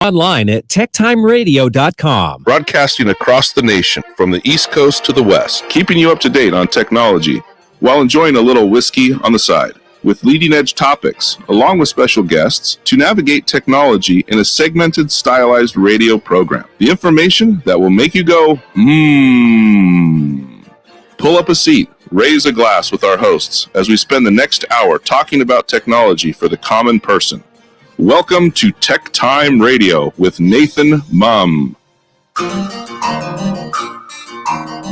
Online at techtimeradio.com. Broadcasting across the nation from the East Coast to the West, keeping you up to date on technology while enjoying a little whiskey on the side, with leading edge topics, along with special guests, to navigate technology in a segmented, stylized radio program. The information that will make you go, Pull up a seat, raise a glass with our hosts as we spend the next hour talking about technology for the common person. Welcome to TechTime Radio with Nathan Mumm.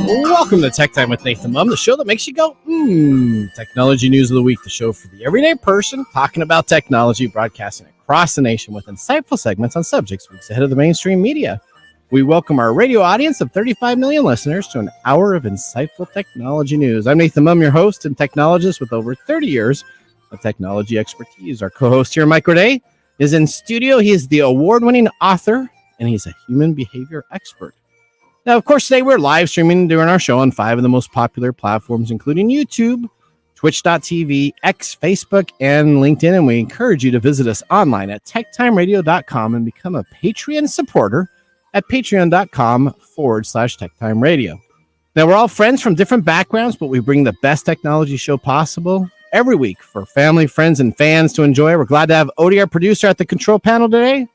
Welcome to TechTime with Nathan Mumm, the show that makes you go, Technology News of the Week, the show for the everyday person talking about technology, broadcasting across the nation with insightful segments on subjects weeks ahead of the mainstream media. We welcome our radio audience of 35 million listeners to an hour of insightful technology news. I'm Nathan Mumm, your host and technologist with over 30 years of technology expertise. Our co-host here, Mike Roday, is in studio. He is the award-winning author, and he's a human behavior expert. Now, of course, today we're live streaming during our show on 5 of the most popular platforms, including YouTube, Twitch.tv, X, Facebook, and LinkedIn. And we encourage you to visit us online at techtimeradio.com and become a Patreon supporter at patreon.com/techtimeradio. Now, we're all friends from different backgrounds, but we bring the best technology show possible every week for family, friends, and fans to enjoy. We're glad to have Odie, our producer, at the control panel today.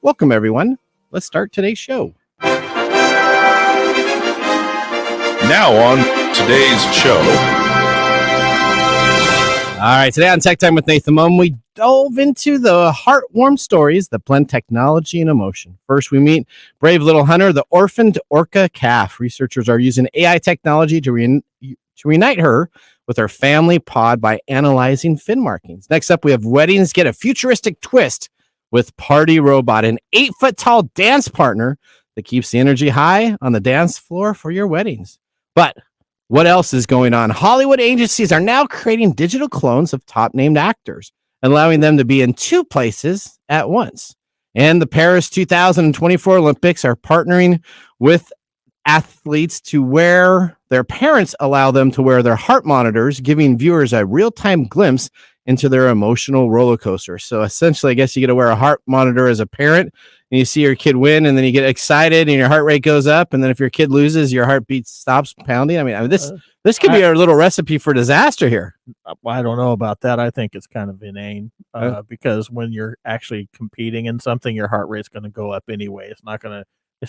Welcome, everyone. Let's start today's show. Now on today's show. All right, today on Tech Time with Nathan Mumm, we dove into the heartwarming stories that blend technology and emotion. First, we meet brave little Hunter, the orphaned orca calf. Researchers are using AI technology to reunite her with her family pod by analyzing fin markings. Next up, we have weddings get a futuristic twist with Party Robot, an 8-foot-tall dance partner that keeps the energy high on the dance floor for your weddings. But what else is going on? Hollywood agencies are now creating digital clones of top-named actors, allowing them to be in 2 places at once. And the Paris 2024 Olympics are partnering with athletes to wear their parents allow them to wear their heart monitors, giving viewers a real-time glimpse into their emotional roller coaster. So essentially, I guess you get to wear a heart monitor as a parent, and you see your kid win, and then you get excited, and your heart rate goes up. And then if your kid loses, your heartbeat stops pounding. I mean, this could be a little recipe for disaster here. I don't know about that. I think it's kind of inane because when you're actually competing in something, your heart rate's going to go up anyway. It's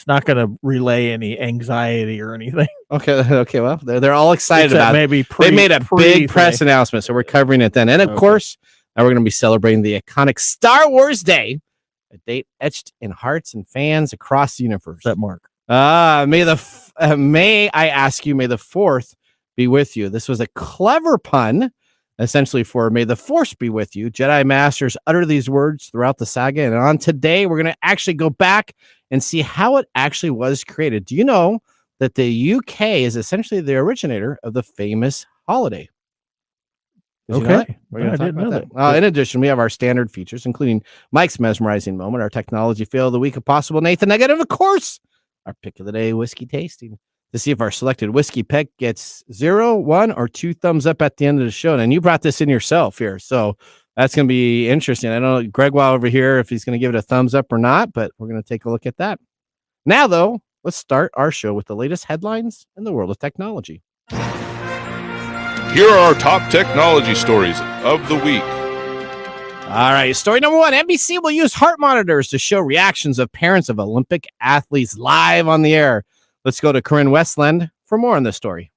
not going to relay any anxiety or anything. Okay. Well, they're all excited about it. They made a big press announcement, so we're covering it then. And of course, now we're going to be celebrating the iconic Star Wars Day, a date etched in hearts and fans across the universe. That mark. May I ask you, may the 4th be with you. This was a clever pun, essentially for may the Force be with you. Jedi Masters utter these words throughout the saga. And on today, we're going to actually go back and see how it actually was created. Do you know that the UK is essentially the originator of the famous holiday? Okay. We're going to talk about that. In addition, we have our standard features, including Mike's mesmerizing moment, our technology fail of the week, if possible, Nathan Nugget, and of course, our pick of the day, whiskey tasting, to see if our selected whiskey pick gets 0, 1, or 2 thumbs up at the end of the show. And you brought this in yourself here, so that's going to be interesting. I don't know, Gregoire over here, if he's going to give it a thumbs up or not, but we're going to take a look at that. Now, though, let's start our show with the latest headlines in the world of technology. Here are our top technology stories of the week. All right, story number 1. NBC will use heart monitors to show reactions of parents of Olympic athletes live on the air. Let's go to Corinne Westland for more on this story.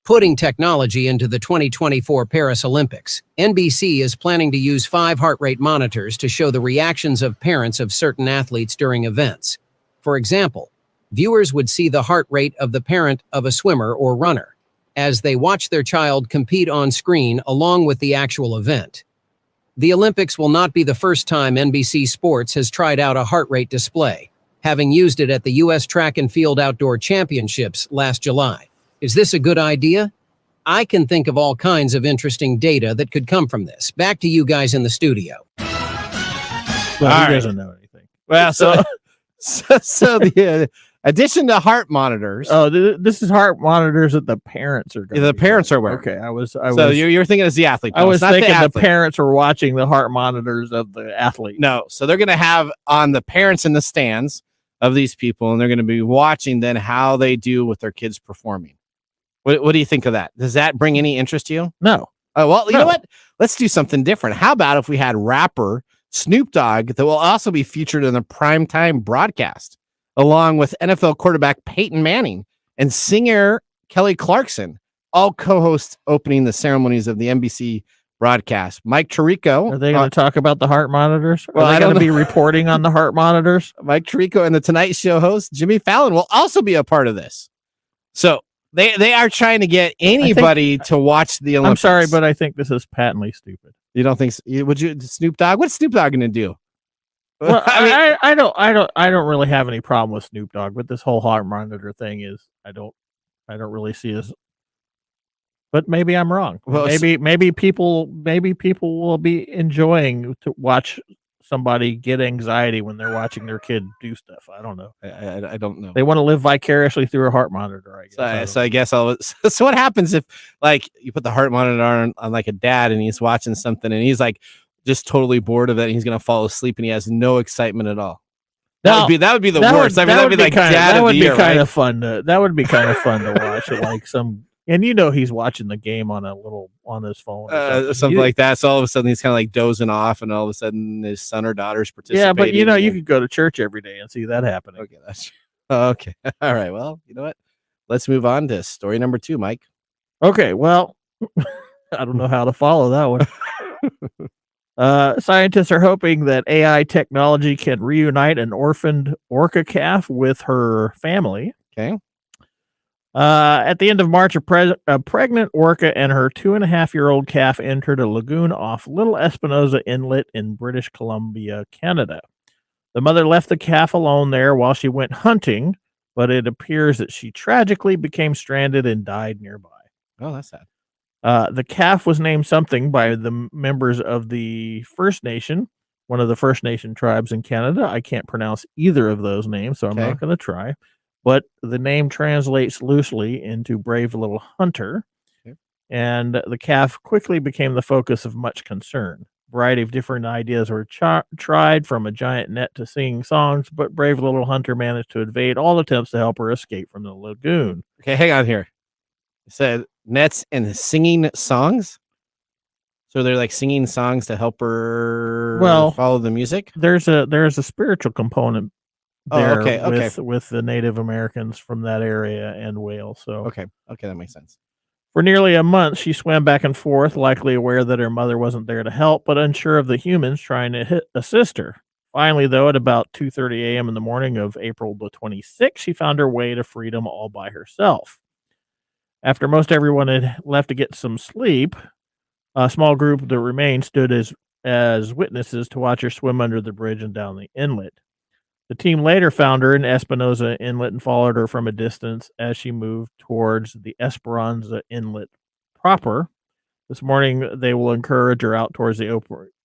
Putting technology into the 2024 Paris Olympics, NBC is planning to use 5 heart rate monitors to show the reactions of parents of certain athletes during events. For example, viewers would see the heart rate of the parent of a swimmer or runner as they watch their child compete on screen along with the actual event. The Olympics will not be the first time NBC Sports has tried out a heart rate display, having used it at the U.S. Track and Field Outdoor Championships last July. Is this a good idea? I can think of all kinds of interesting data that could come from this. Back to you guys in the studio. Well, he doesn't know anything. Well, so the Addition to heart monitors. Oh, this is heart monitors that the parents are going. The parents are wearing. Okay, I was. So you're thinking it's the athlete. I was not thinking the athlete. parents were watching the heart monitors of the athlete. No, so they're going to have on the parents in the stands of these people, and they're going to be watching then how they do with their kids performing. What do you think of that? Does that bring any interest to you? No. Oh, well, you know what? Let's do something different. How about if we had rapper Snoop Dogg that will also be featured in the primetime broadcast, along with NFL quarterback Peyton Manning and singer Kelly Clarkson, all co-hosts opening the ceremonies of the NBC broadcast. Mike Tirico. Are they going to talk about the heart monitors? Well, are I they don't going to be reporting on the heart monitors? Mike Tirico and the Tonight Show host Jimmy Fallon will also be a part of this. So they are trying to get anybody to watch the Olympics. I'm sorry, but I think this is patently stupid. You don't think so? Would you, Snoop Dogg? What's Snoop Dogg going to do? Well, I don't really have any problem with Snoop Dogg, but this whole heart monitor thing is I don't really see as. But maybe I'm wrong. Well, maybe people will be enjoying to watch somebody get anxiety when they're watching their kid do stuff. I don't know. I don't know. They want to live vicariously through a heart monitor, I guess. So I guess so what happens if like you put the heart monitor on like a dad and he's watching something and he's like just totally bored of it and he's gonna fall asleep and he has no excitement at all. That would be the worst. I mean, that would be like that would be kind right? of fun that would be kind of fun to watch it, like some. And he's watching the game on his phone, or something like that. So all of a sudden he's kind of like dozing off, and all of a sudden his son or daughter's participating. Yeah, but you could go to church every day and see that happening. Okay, that's true. Okay, all right. Well, you know what? Let's move on to story number 2, Mike. Okay, well, I don't know how to follow that one. Scientists are hoping that AI technology can reunite an orphaned orca calf with her family. Okay. At the end of March, a pregnant orca and her 2.5-year-old calf entered a lagoon off Little Espinosa Inlet in British Columbia, Canada. The mother left the calf alone there while she went hunting, but it appears that she tragically became stranded and died nearby. Oh, that's sad. The calf was named something by the members of the First Nation, one of the First Nation tribes in Canada. I can't pronounce either of those names, so I'm not going to try. But the name translates loosely into Brave Little Hunter, and the calf quickly became the focus of much concern. A variety of different ideas were tried, from a giant net to singing songs, but Brave Little Hunter managed to evade all attempts to help her escape from the lagoon. Okay, hang on here. It said nets and singing songs? So they're like singing songs to help her follow the music? There's a spiritual component there okay. with the Native Americans from that area and Wales. So okay, that makes sense. For nearly a month, she swam back and forth, likely aware that her mother wasn't there to help, but unsure of the humans trying to assist her. Finally, though, at about 2:30 a.m. in the morning of April the 26th, she found her way to freedom all by herself. After most everyone had left to get some sleep, a small group that remained stood as witnesses to watch her swim under the bridge and down the inlet. The team later found her in Espinosa Inlet and followed her from a distance as she moved towards the Esperanza Inlet proper. This morning, they will encourage her out towards the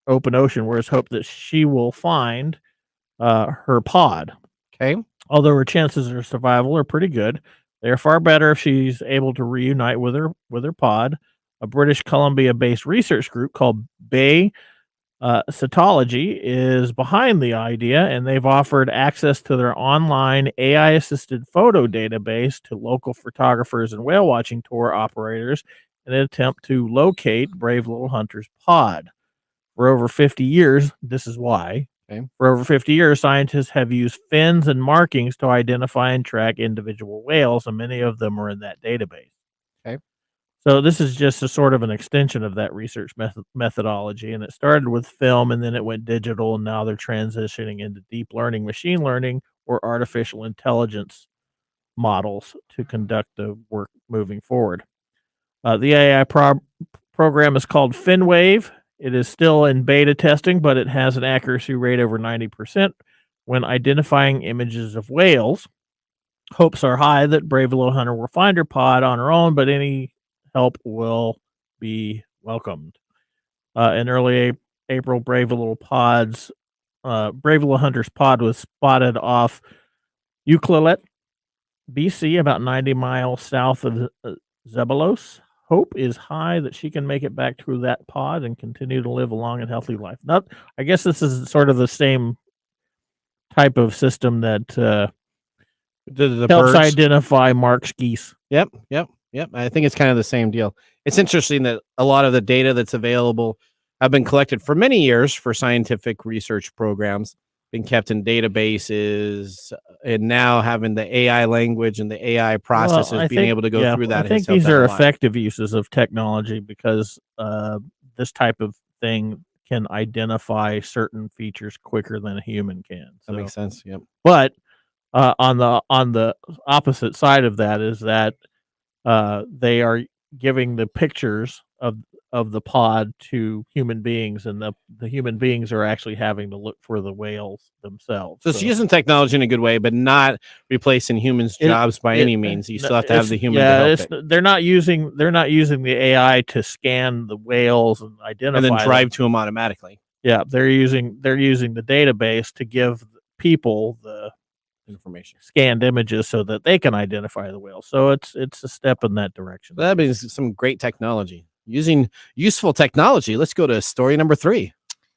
open ocean, where it's hoped that she will find her pod. Okay. Although her chances of survival are pretty good, they are far better if she's able to reunite with her pod. A British Columbia-based research group called Bay Cytology is behind the idea, and they've offered access to their online AI-assisted photo database to local photographers and whale watching tour operators in an attempt to locate Brave Little Hunter's pod. For over 50 years, this is why. Okay. For over 50 years, scientists have used fins and markings to identify and track individual whales, and many of them are in that database. Okay. So this is just a sort of an extension of that research methodology, and it started with film, and then it went digital, and now they're transitioning into deep learning, machine learning, or artificial intelligence models to conduct the work moving forward. The AI program is called FinWave. It is still in beta testing, but it has an accuracy rate over 90% when identifying images of whales. Hopes are high that Brave Little Hunter will find her pod on her own, but any help will be welcomed. In early April, Brave Little Hunter's pod was spotted off Ucluelet BC, about 90 miles south of Zebulos. Hope is high that she can make it back through that pod and continue to live a long and healthy life. I guess this is sort of the same type of system that The helps birds. identify Mark's geese. Yep. I think it's kind of the same deal. It's interesting that a lot of the data that's available have been collected for many years for scientific research programs, been kept in databases, and now having the AI language and the AI processes Well, I being think- able to go yeah, through that. I think has helped these out are a lot. effective uses of technology because this type of thing can identify certain features quicker than a human can. That makes sense. Yep. But on the opposite side of that is that they are giving the pictures of the pod to human beings, and the human beings are actually having to look for the whales themselves. So it's using technology in a good way, but not replacing humans' jobs by any means. You still have to have the human to help it. They're not using the AI to scan the whales and identify And then them. drive to them automatically. Yeah, they're using the database to give people the Information. scanned images so that they can identify the whale. So it's a step in that direction. That means some great technology. Using useful technology. Let's go to story number 3.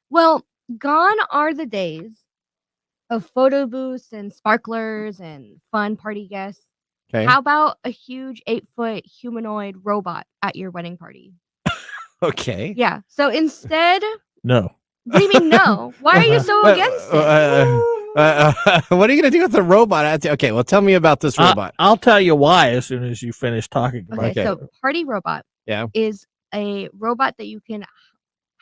Well, gone are the days of photo booths and sparklers and fun party guests. Okay. How about a huge 8-foot humanoid robot at your wedding party? Okay. Yeah. So instead, No. what do you mean no? Why are you so against it? What are you going to do with the robot? Okay, well, tell me about this robot. I'll tell you why as soon as you finish talking about Okay, it. so Party Robot is a robot that you can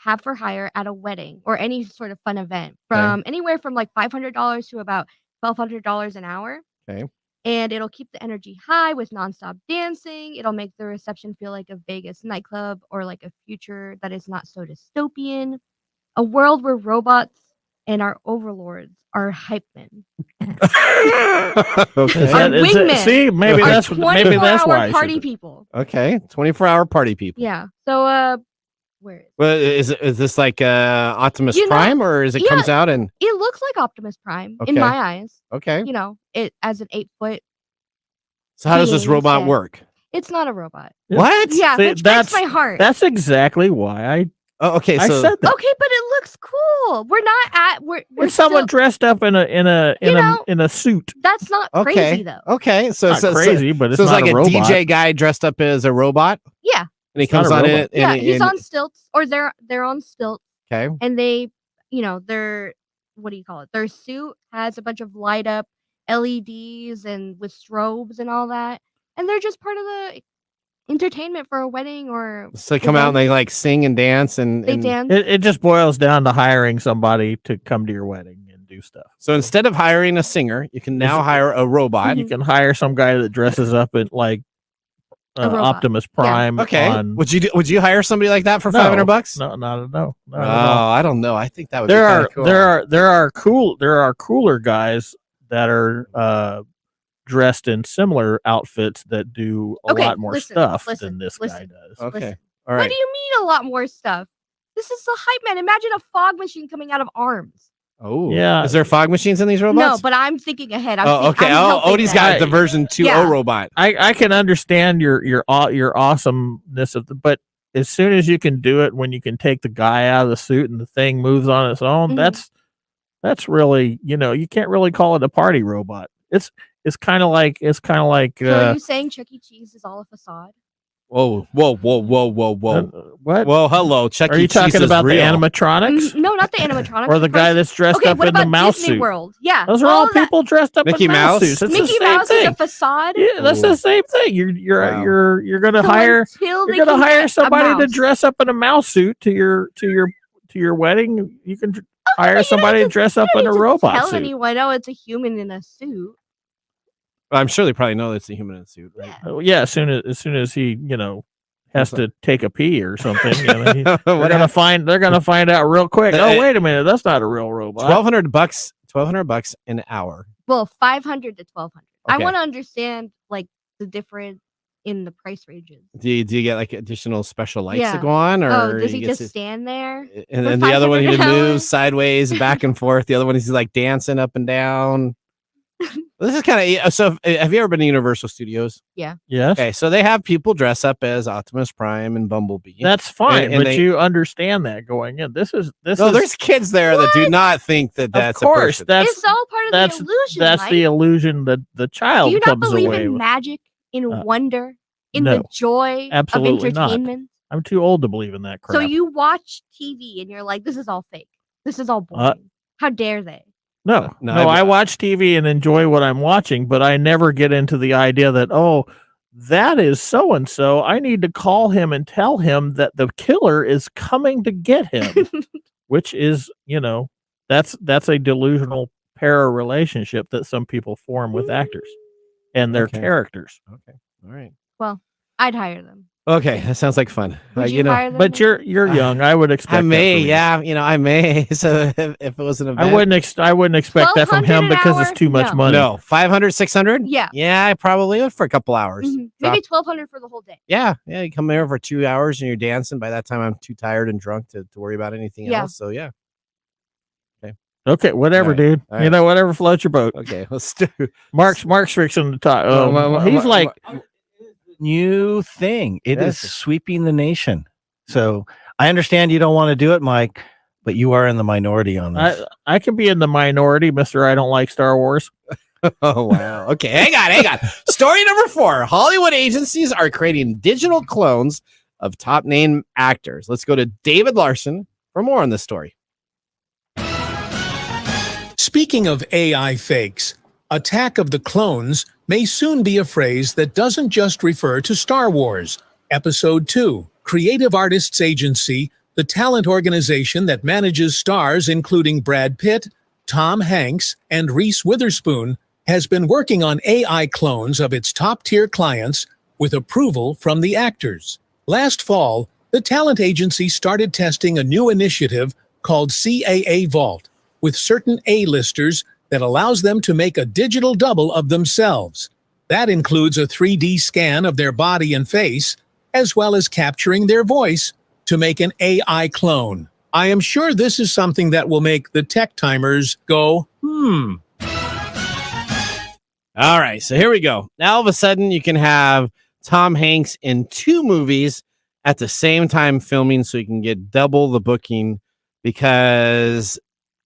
have for hire at a wedding or any sort of fun event from anywhere from like $500 to about $1,200 an hour. Okay. And it'll keep the energy high with nonstop dancing. It'll make the reception feel like a Vegas nightclub or like a future that is not so dystopian. A world where robots and our overlords are hype men. Okay. Our wingmen see, maybe are that's why. I 24-hour should party do- people. Okay. 24-hour party people. Yeah. So where is it? Well, is this like Optimus You know, Prime, or is it yeah. comes out and It looks like Optimus Prime in Okay. my eyes. okay? You know, it as an 8-foot. So how does this being robot instead. work? It's not a robot. Yeah. What? Yeah, See, which breaks my heart. That's exactly why I Oh, okay. So said that. Okay, but it looks cool. We're not at we're It's someone still, dressed up in know, a suit. that's not okay. crazy though. Okay. So Not crazy, but it's so it's not like a a robot. DJ guy dressed up as a robot, Yeah. and he It's not comes a on robot. it. Yeah, And, he's and- on stilts or they're on stilts Okay. and they, their what do you call it? Their suit has a bunch of light up LEDs and with strobes and all that. And they're just part of the entertainment for a wedding or So they come out and they like sing and dance and they dance. It just boils down to hiring somebody to come to your wedding and do stuff. So instead of hiring a singer, you can now hire a robot. You can hire some guy that dresses up in like A robot. Optimus Prime. Okay. on- Would you hire somebody like that for No. $500? No, no. Oh, I don't know. I think that would There be are kinda cool. there are cooler guys that are dressed in similar outfits that do a Okay, lot more listen, stuff listen, than this listen. guy does. Okay. Listen. All What right. do you mean a lot more stuff? This is the hype man. Imagine a fog machine coming out of arms. Oh. Yeah. Is there fog machines in these robots? No, but I'm thinking ahead. I'm Oh, okay. I'm helping Odie's them. got the version 2.0 Yeah. robot. I can understand your awesomeness of but as soon as you can do it when you can take the guy out of the suit and the thing moves on its own, Mhm. that's really, you can't really call it a party robot. It's kind of like So are you saying Chuck E. Cheese is all a facade? Whoa. what? Whoa, hello. Chuck Are E. you Cheese talking is about real. the animatronics No, not the animatronics. or the guy that's dressed Okay, up what in the about mouse Disney suit? World? Yeah, Those are all of that. people dressed up Mickey in mouse Mouse? suits. It's Mickey the same Mouse thing. is a facade. Yeah, that's Ooh. the same thing. Wow. You're gonna So hire until they you're gonna can hire get a somebody to mouse. dress up in a mouse suit to your wedding. You can but hire you don't somebody need to dress you up don't in a need to robot tell suit. anyone, oh, it's a human in a suit. I'm sure they probably know it's a human in a suit, right? Yeah, as soon as he has to take a pee or something, they're What gonna find out real quick. Oh, wait a minute, that's not a real robot. $1,200 an hour. Well, 500 to 1,200. I Okay. want to understand like the difference in the price ranges. Do you get like additional special lights to Yeah. go on, or Oh, does he gets just his- stand there? and for then the other one he 500 an hour? moves sideways, back and forth. The other one he's like dancing up and down. This is kind of so. Have you ever been to Universal Studios? Yes. Okay, so they have people dress up as Optimus Prime and Bumblebee. That's fine, And but you understand that going in. This is there's kids there that do not think that that's of course a person. It's all part of the illusion. That's Mike. the illusion that the child Do you not comes believe away in with. magic, in wonder, in no, the joy absolutely of not. entertainment? I'm too old to believe in that crap. So you watch TV and you're like, this is all fake. This is all boring. How dare they? No, I watch TV and enjoy what I'm watching, but I never get into the idea that, oh, that is so and so. I need to call him and tell him that the killer is coming to get him, which is, that's a delusional para relationship that some people form with actors and their characters. Okay, all right. Well, I'd hire them. Okay, that sounds like fun. Would you hire them? But you're young. I would expect. I may, that from you. I may. So if it was an event, I wouldn't expect that from him $1,200 because it's too much money. No, 500, 600. Yeah. I probably would for a couple hours. Mhm. Maybe $1,200 for the whole day. Yeah, you come there for 2 hours and you're dancing. By that time, I'm too tired and drunk to worry about anything else. So yeah. Okay, whatever, All right. dude. All right. Whatever floats your boat. Okay, let's do. Mark's fixing to talk. He's like. New thing. It is Yes. sweeping the nation. So I understand you don't want to do it, Mike, but you are in the minority on this. I can be in the minority, Mr. I don't like Star Wars. Oh, wow. Okay, hang on. Story number 4. Hollywood agencies are creating digital clones of top name actors. Let's go to David Larson for more on this story. Speaking of AI fakes, Attack of the Clones may soon be a phrase that doesn't just refer to Star Wars. Episode 2, Creative Artists Agency, the talent organization that manages stars including Brad Pitt, Tom Hanks, and Reese Witherspoon, has been working on AI clones of its top-tier clients with approval from the actors. Last fall, the talent agency started testing a new initiative called CAA Vault with certain A-listers that allows them to make a digital double of themselves. That includes a 3D scan of their body and face, as well as capturing their voice to make an AI clone. I am sure this is something that will make the tech timers go, All right, so here we go. Now, all of a sudden, you can have Tom Hanks in 2 movies at the same time filming, so you can get double the booking because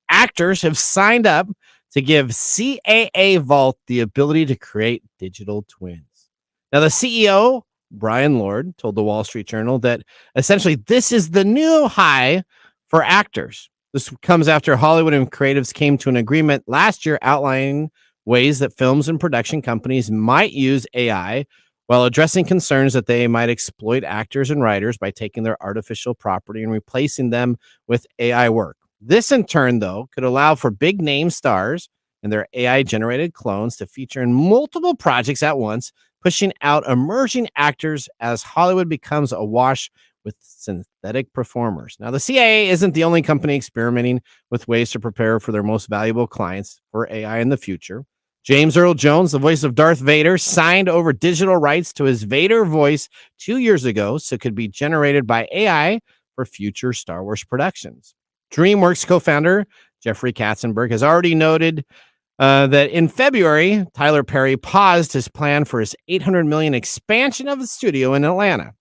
actors have signed up to give CAA Vault the ability to create digital twins. Now, the CEO, Brian Lord, told the Wall Street Journal that essentially this is the new high for actors. This comes after Hollywood and creatives came to an agreement last year outlining ways that films and production companies might use AI while addressing concerns that they might exploit actors and writers by taking their artificial property and replacing them with AI work. This, in turn, though, could allow for big name stars and their AI-generated clones to feature in multiple projects at once, pushing out emerging actors as Hollywood becomes awash with synthetic performers. Now, the CIA isn't the only company experimenting with ways to prepare for their most valuable clients for AI in the future. James Earl Jones, the voice of Darth Vader, signed over digital rights to his Vader voice 2 years ago so it could be generated by AI for future Star Wars productions. DreamWorks co-founder Jeffrey Katzenberg has already noted that in February, Tyler Perry paused his plan for his $800 million expansion of the studio in Atlanta.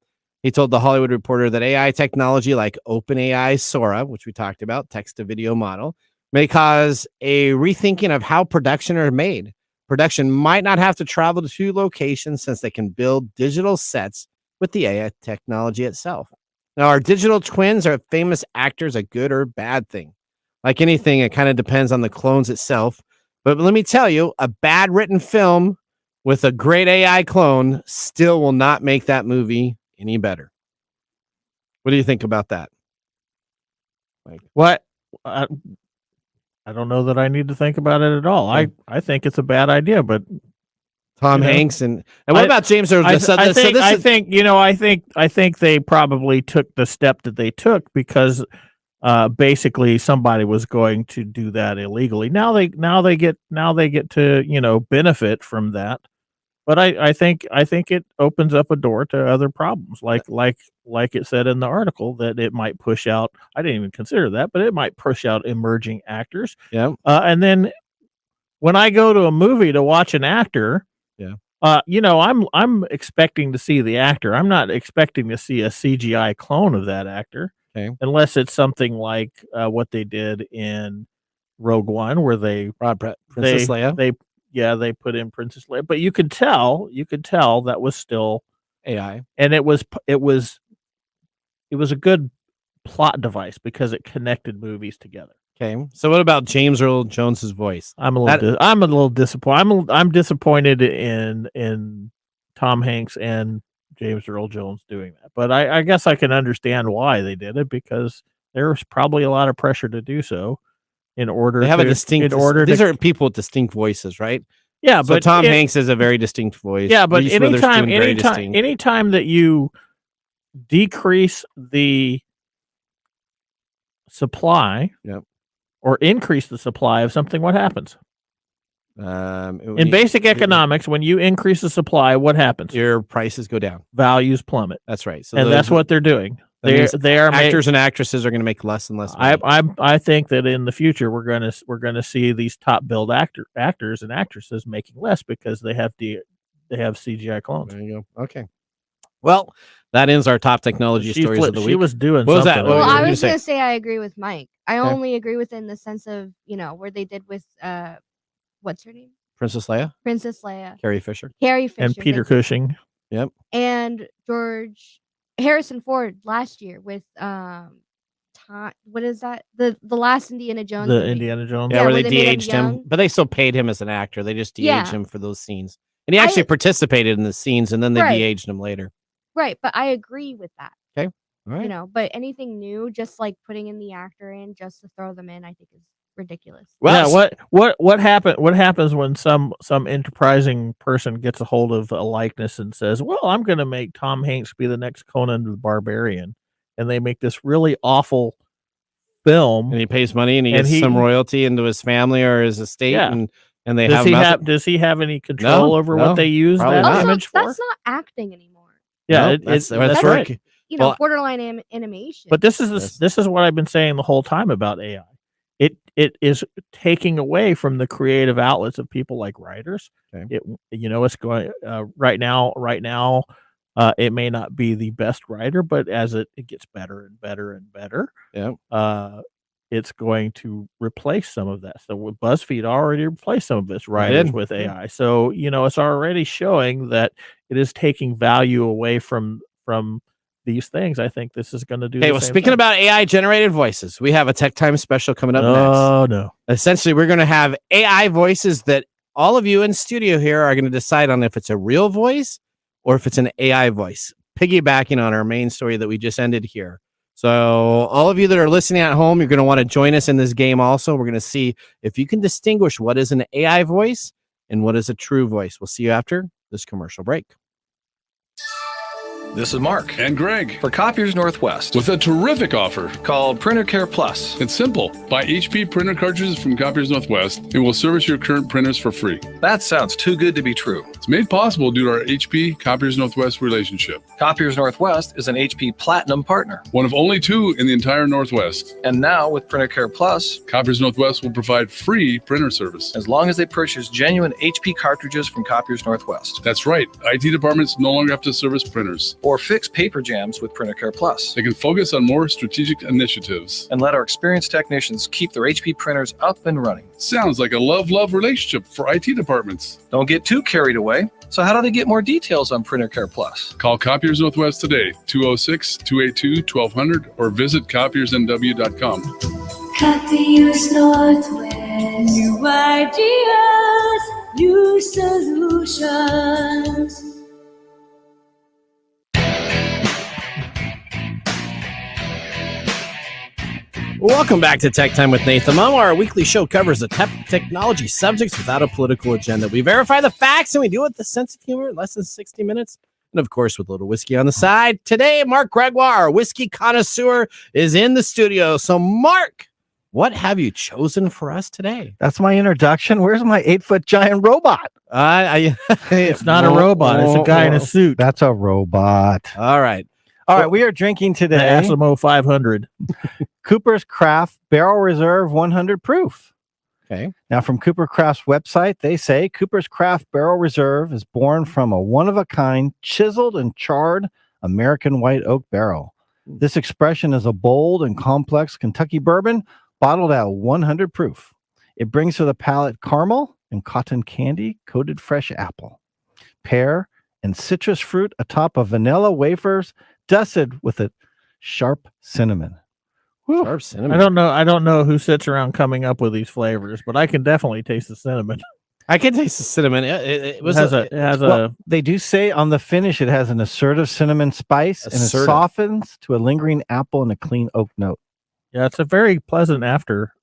He told The Hollywood Reporter that AI technology like OpenAI Sora, which we talked about, text-to-video model, may cause a rethinking of how production are made. Production might not have to travel to 2 locations since they can build digital sets with the AI technology itself. Now, are digital twins of famous actors a good or bad thing? Like anything, it kind of depends on the clones itself. But let me tell you, a bad written film with a great AI clone still will not make that movie any better. What do you think about that? Like what? I don't know that I need to think about it at all. I think it's a bad idea, but Tom Hanks and what about James Earl? I think they probably took the step that they took because basically somebody was going to do that illegally. Now they get to benefit from that. But I think it opens up a door to other problems, like it said in the article that it might push out. I didn't even consider that, but it might push out emerging actors. Yeah, and then when I go to a movie to watch an actor, Yeah. I'm expecting to see the actor. I'm not expecting to see a CGI clone of that actor, Okay. unless it's something like what they did in Rogue One, where Princess Leia. they put in Princess Leia, but you could tell that was still AI. and it was a good plot device because it connected movies together. Okay. So what about James Earl Jones's voice? I'm a little disappointed. I'm disappointed in Tom Hanks and James Earl Jones doing that. But I guess I can understand why they did it, because there's probably a lot of pressure to do so in order They have to, a distinct. These are people with distinct voices, right? Yeah, So but Tom Hanks is a very distinct voice. Yeah, but Reese Witherspoon, very distinct. anytime that you decrease the supply, Yep. or increase the supply of something, what happens? In In basic economics, when you increase the supply, what happens? your prices go down. Values plummet, That's right. So and that's what they're doing. that means They are actors and actresses are going to make less and less money. I think that in the future we're gonna see these top billed actors and actresses making less because they have CGI clones. There you go. Okay. Well, that ends our top technology stories of the week. She was doing What was something. that? Well, What were I you was gonna gonna say I agree with Mike. I Okay. only agree with it in the sense of where they did with what's her name, Princess Leia, Princess Leia, Carrie Fisher. Carrie Fisher, and Peter thank you. Cushing. Yep. and Harrison Ford last year with what is that, the last Indiana Jones The movie. Indiana Jones. Yeah, where they where they made him de-aged him, young. but they still paid him as an actor. They just de-aged Yeah. him for those scenes, and he actually participated in the scenes, and then they Right. de-aged him later. Right, but I agree with that. All right. But anything new, just like putting in the actor in just to throw them in, I think is ridiculous. Well, yeah, what happens when some enterprising person gets a hold of a likeness and says, "Well, I'm going to make Tom Hanks be the next Conan the Barbarian," and they make this really awful film, and he pays money, and he And gets some royalty into his family or his estate, Yeah. and they does he he have any control over what they use probably that not. image for? That's not acting anymore. Yeah, No, that's that's right. Well, borderline animation. But this is what I've been saying the whole time about AI. It is taking away from the creative outlets of people like writers. Okay. It's going right now. It may not be the best writer, but as it gets better and better and better, it's going to replace some of that. So BuzzFeed already replaced some of its writers with AI. So it's already showing that it is taking value away from these things. I think this is going to do. Okay, well, speaking about AI generated voices, we have a Tech Time special coming up next. Oh no! Essentially, we're going to have AI voices that all of you in studio here are going to decide on if it's a real voice or if it's an AI voice, piggybacking on our main story that we just ended here. So all of you that are listening at home, you're going to want to join us in this game also. We're going to see if you can distinguish what is an AI voice and what is a true voice. We'll see you after this commercial break. This is Mark and Greg for Copiers Northwest with a terrific offer called Printer Care Plus. It's simple. Buy HP printer cartridges from Copiers Northwest and we'll service your current printers for free. That sounds too good to be true. It's made possible due to our HP Copiers Northwest relationship. Copiers Northwest is an HP Platinum partner, one of only 2 in the entire Northwest. And now with Printer Care Plus, Copiers Northwest will provide free printer service as long as they purchase genuine HP cartridges from Copiers Northwest. That's right. IT departments no longer have to service printers or fix paper jams with Printer Care Plus. They can focus on more strategic initiatives and let our experienced technicians keep their HP printers up and running. Sounds like a love-love relationship for IT departments. Don't get too carried away. So how do they get more details on Printer Care Plus? Call Copiers Northwest today, 206-282-1200, or visit copiersnw.com. Copiers Northwest. New ideas, new solutions. Welcome back to Tech Time with Nathan Mumm. Our weekly show covers the technology subjects without a political agenda. We verify the facts and we do it with a sense of humor in less than 60 minutes. And of course, with a little whiskey on the side. Today, Mark Gregoire, our whiskey connoisseur, is in the studio. So, Mark, what have you chosen for us today? That's my introduction. Where's my 8-foot giant robot? It's not a robot. It's a guy in a suit. That's a robot. All right. All right. We are drinking today. The Asimo 500. Cooper's Craft Barrel Reserve 100 proof. Okay. Now, from Cooper Craft's website, they say Cooper's Craft Barrel Reserve is born from a one-of-a-kind, chiseled and charred American white oak barrel. This expression is a bold and complex Kentucky bourbon bottled at 100 proof. It brings to the palate caramel and cotton candy coated fresh apple, pear, and citrus fruit atop of vanilla wafers dusted with a sharp cinnamon. Whew. Sharp cinnamon. I don't know who sits around coming up with these flavors, but I can definitely taste the cinnamon. I can taste the cinnamon. It has they do say on the finish it has an assertive cinnamon spice and it softens to a lingering apple and a clean oak note. Yeah, it's a very pleasant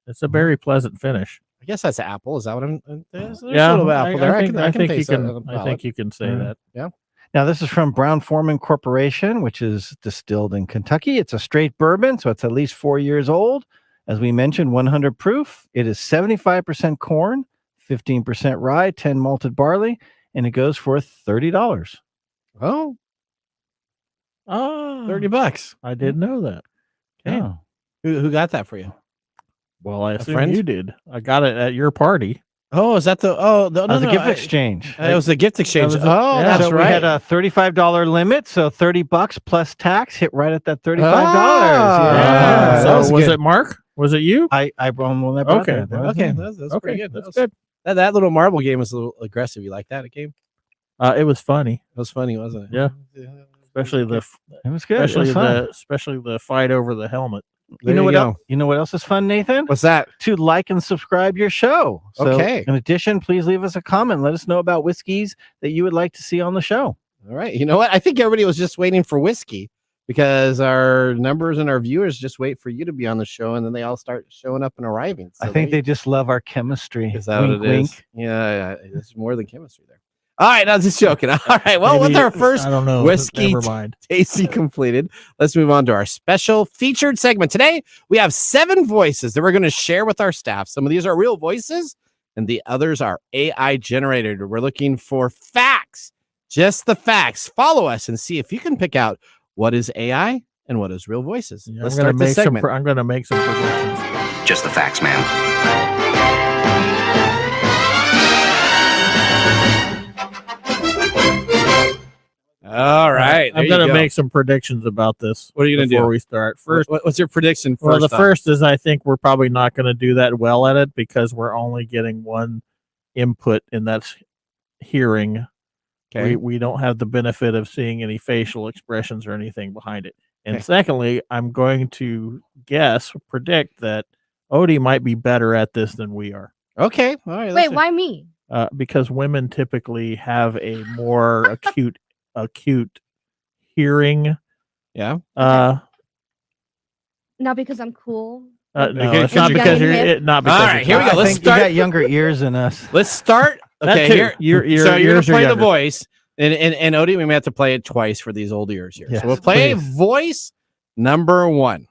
It's a very pleasant finish. I guess that's apple. Is that what I'm? There's Yeah, a little apple there. I think you taste can. that on the I think you can say that. Yeah. Now, this is from Brown-Forman Corporation, which is distilled in Kentucky. It's a straight bourbon, so it's at least 4 years old. As we mentioned, 100 proof. It is 75% corn, 15% rye, 10 malted barley, and it goes for $30. Oh, $30. I didn't know that. Okay. Oh. Who got that for you? Well, I assume friend? you did. I got it at your party. Oh, is that the? That was a gift exchange. It was a gift exchange. was That's so right. We had a $35 limit, so $30 plus tax hit right at that $35. Ah, So was was good. it Mark? Was it you? I brought one that brought Okay. that. Okay, that's Okay, pretty good. that's good. That little marble game was a little aggressive. You like that game? It was funny, It was funny, wasn't it? Yeah. especially the It was good. It was fun. especially the fight over the helmet. You know what else is fun, Nathan? What's that? To like and subscribe your show. So Okay. in addition, please leave us a comment. Let us know about whiskeys that you would like to see on the show. All right. You know what? I think everybody was just waiting for whiskey because our numbers and our viewers just wait for you to be on the show, and then they all start showing up and arriving. So I think they just love our chemistry. is that Wink, what it is? wink. Yeah, it's more than chemistry there. All right, I was just joking. All right, well, Maybe- with our first I don't know. whiskey Never mind. tasting completed, let's move on to our special featured segment. Today, we have 7 voices that we're going to share with our staff. Some of these are real voices, and the others are AI generated. We're looking for facts, just the facts. Follow us and see if you can pick out what is AI and what is real voices. Yeah, Let's I'm gonna start this make segment. I'm going to make some predictions. Just the facts, man. All right, I'm going to make some predictions about this. What are you gonna do? before we start? First, What's your prediction? well, the off? first is I think we're probably not going to do that well at it because we're only getting one input, and that's hearing. Okay. We don't have the benefit of seeing any facial expressions or anything behind it. And Okay. secondly, I'm going to predict that Odie might be better at this than we are. Okay. All right. Wait, why me? Because women typically have a more acute hearing. Yeah. Not because I'm cool. No, Okay, it's not you're because young. you're not because All right, here we go. I Let's think start. You got younger ears than us. Let's start. That Okay, too. here. Your So you're gonna ears are play the younger. voice, and Odie, we may have to play it twice for these old ears here. Yes, so we'll play please. voice number 1.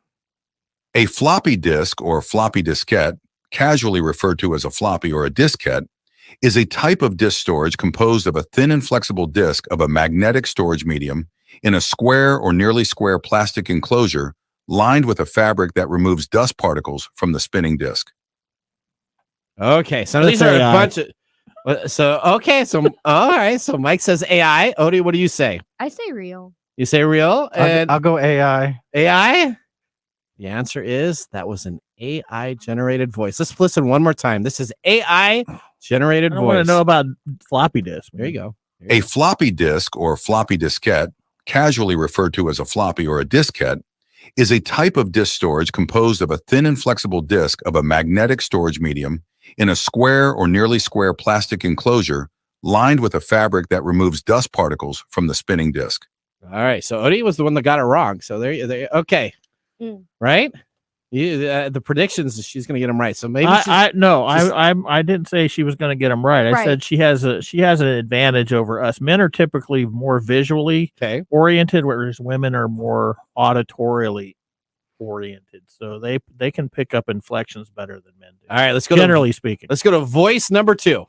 A floppy disk or floppy diskette, casually referred to as a floppy or a diskette, is a type of disk storage composed of a thin and flexible disk of a magnetic storage medium in a square or nearly square plastic enclosure lined with a fabric that removes dust particles from the spinning disk. Okay, so That's these are AI. a bunch of. So all right. So Mike says AI. Odie, what do you say? I say real. You say real and I'll go AI. AI. The answer is that was an AI generated voice. Let's listen one more time. This is AI generated I want voice. to know about floppy disk. There you go. A floppy disk or floppy diskette, casually referred to as a floppy or a diskette, is a type of disk storage composed of a thin and flexible disk of a magnetic storage medium in a square or nearly square plastic enclosure lined with a fabric that removes dust particles from the spinning disk. All right. So Odie was the one that got it wrong. So there. Okay. Mm. Right. You, the predictions, she's going to get them right. So maybe I didn't say she was going to get them right. I Right. said she has an advantage over us. Men are typically more visually okay. oriented, whereas women are more auditorially oriented. So they can pick up inflections better than men do. All right. Let's go. Generally speaking. Let's go to voice number 2.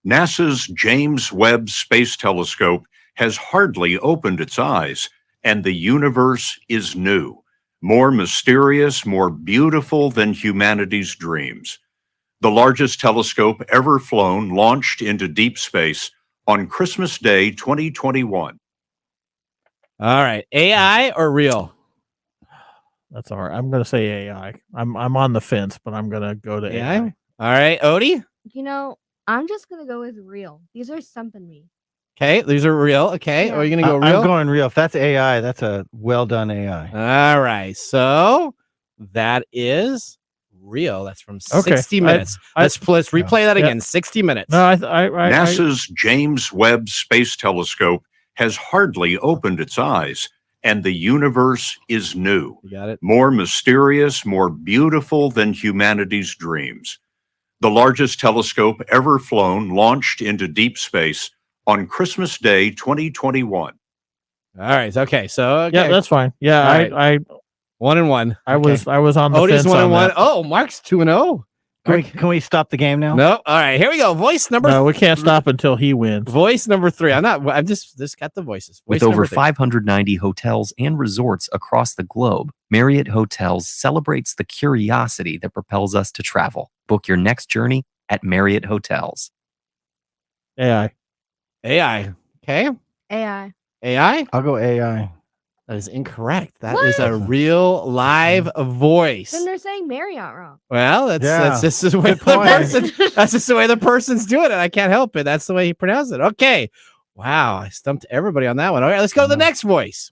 NASA's James Webb Space Telescope has hardly opened its eyes, and the universe is new, more mysterious, more beautiful than humanity's dreams. The largest telescope ever flown launched into deep space on Christmas Day 2021. All right. AI or real? That's all right. I'm going to say AI. I'm on the fence, but I'm going to go to AI. All right. Odie? You know, I'm just gonna go with real. These are stumping me. Okay. These are real. Okay. Yeah. Are you going to go real? I'm going real. If that's AI, that's a well done AI. All right. So that is real. That's from 60 minutes. Let's replay that again. 60 minutes. No, NASA's James Webb Space Telescope has hardly opened its eyes, and the universe is new. You got it. More mysterious, more beautiful than humanity's dreams. The largest telescope ever flown launched into deep space on Christmas Day 2021. All right. Okay. So yeah, that's fine. Yeah, All I 1-1. I was on the Odie's fence 1-1. that. Oh, Mark's 2-0. Can we stop the game now? No. All right. Here we go. Voice number. No, we can't stop until he wins. Voice number 3. I'm just got the voices. Voice With over number 3. 590 hotels and resorts across the globe, Marriott Hotels celebrates the curiosity that propels us to travel. Book your next journey at Marriott Hotels. AI. Okay. AI. I'll go AI. That is incorrect. That is a real live voice. Then they're saying Marriott wrong. Well, that's just the way the person. That's just the way the person's doing it. I can't help it. That's the way he pronounced it. Okay. Wow, I stumped everybody on that one. All right, let's go to the next voice.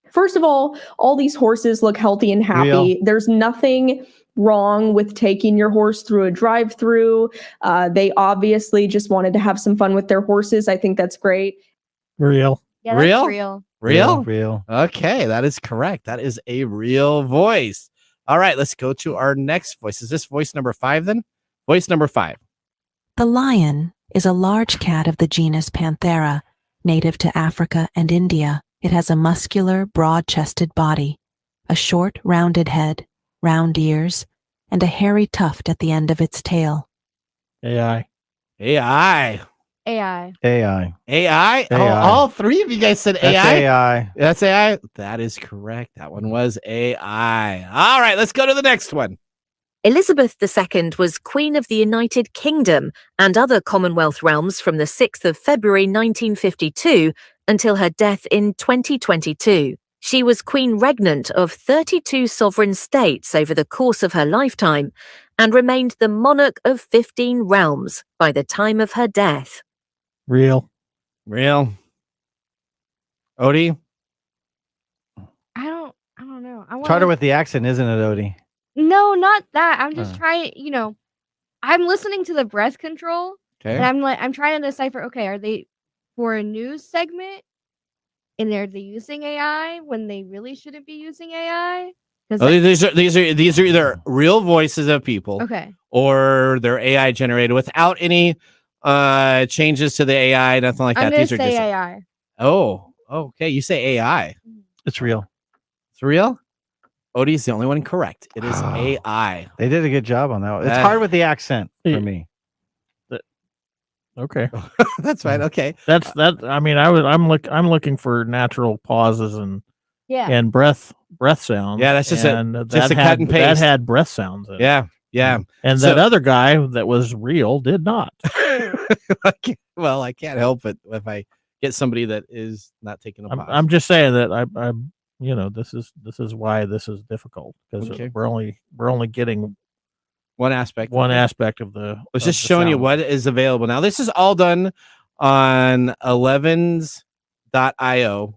First of all these horses look healthy and happy. Real. There's nothing wrong with taking your horse through a drive-through. They obviously just wanted to have some fun with their horses. I think that's great. Real. Yeah, that's real. Real? Okay, that is correct. That is a real voice. All right, let's go to our next voice. Is this voice number 5 then? Voice number 5. The lion is a large cat of the genus Panthera, native to Africa and India. It has a muscular, broad-chested body, a short, rounded head, round ears, and a hairy tuft at the end of its tail. AI. AI. All three of you guys said That's AI. AI. That's AI. That is correct. That one was AI. All right, let's go to the next one. Elizabeth II was Queen of the United Kingdom and other Commonwealth realms from the 6th of February 1952 until her death in 2022. She was Queen Regnant of 32 sovereign states over the course of her lifetime and remained the monarch of 15 realms by the time of her death. Real. Odie? I don't know. Try her with the accent, isn't it, Odie? No, not that. I'm just trying, I'm listening to the breath control. Okay. And I'm trying to decipher, okay, are they for a news segment? And are they using AI when they really shouldn't be using AI? These are either real voices of people, Okay, or they're AI generated without any changes to the AI, nothing like I'm that. gonna These are say just AI. Oh, okay. You say AI. It's real. It's real. Odie's the only one correct. It is AI. They did a good job on that one. It's hard with the accent for me. Okay. That's right. Okay. That's that. I mean, I'm looking for natural pauses and breath sounds. Yeah, that's just and a that cut had, and that paste. had breath sounds in it. Yeah. And that other guy that was real did not. Well, I can't help it if I get somebody that is not taking a pause. I'm just saying that I'm this is why this is difficult, because Okay. we're only getting one aspect of the. I was just showing you what is available now. This is all done on 11s.io.